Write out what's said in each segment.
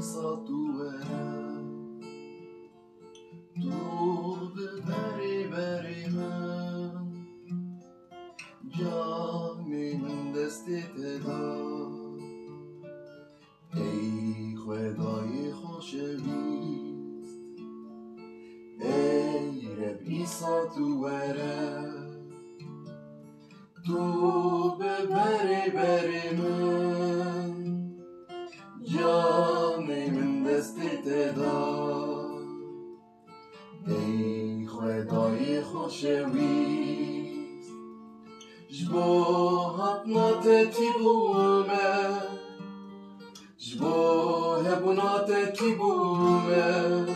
İsa tu biberi beri من جامی من دستت داد ای خدای خوشویست ای رب عیسی تو ببری بری من جامی من دستت داد ای خدای خوشویست جبوهت ناتتی بومه جبوه بناتتی بومه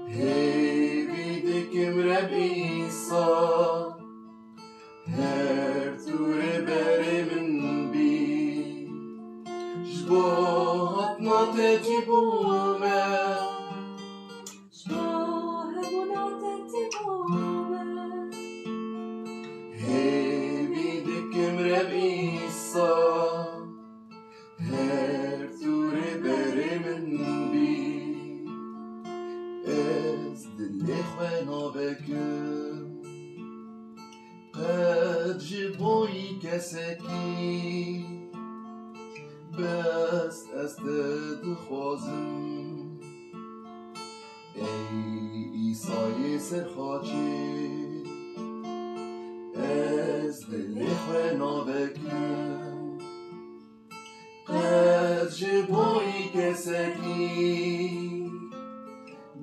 هی بیدکم رب عیسی هر توره بری من بی جبوهت ناتتی بومه رب عیسی هر توره بره من بی از دل خوانا بکن قد جبوی کسکی بس از دخوازم ای عیسی سرخاچی از دل خوانا بکن قد جبوی کسکی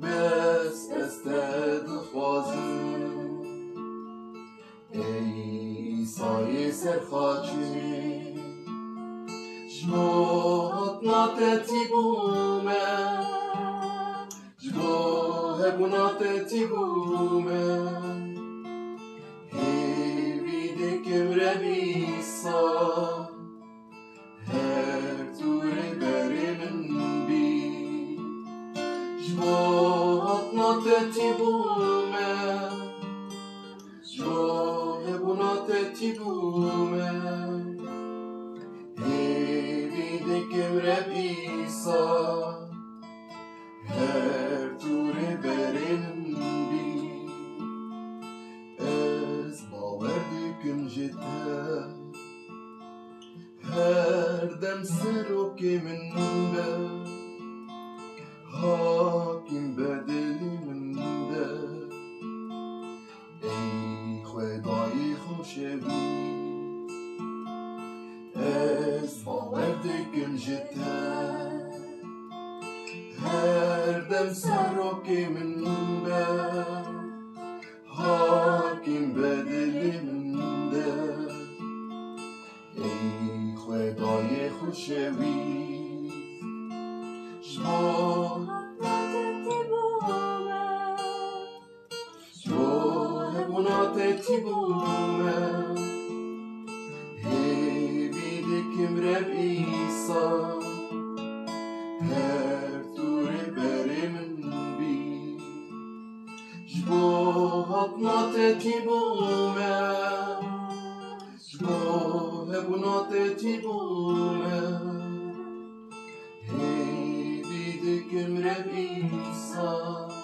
بس استد خوازم ای عیسی سرخاچی جبوهت ناتتی بومه جبوه بناتتی بومه کم رب عیسی هر توره بری من بی جبوهت ناتتی بومه جبوه بناتتی بومه هی بیدکم رب عیسی هر توره بری من بی جدا هر دم سرک من ده حاکم بدلی من ده ای خدای خوشویست از باور دکم جدا هر دم سرک من ده حاکم بدلی من ای خدای خوشویست جبوه بناتتی بومه هی بیدکم رب عیسی هر توره بری من بی جبوهت ناتتی بومه جبوه بناتتی بومه هی بیدکم رب عیسی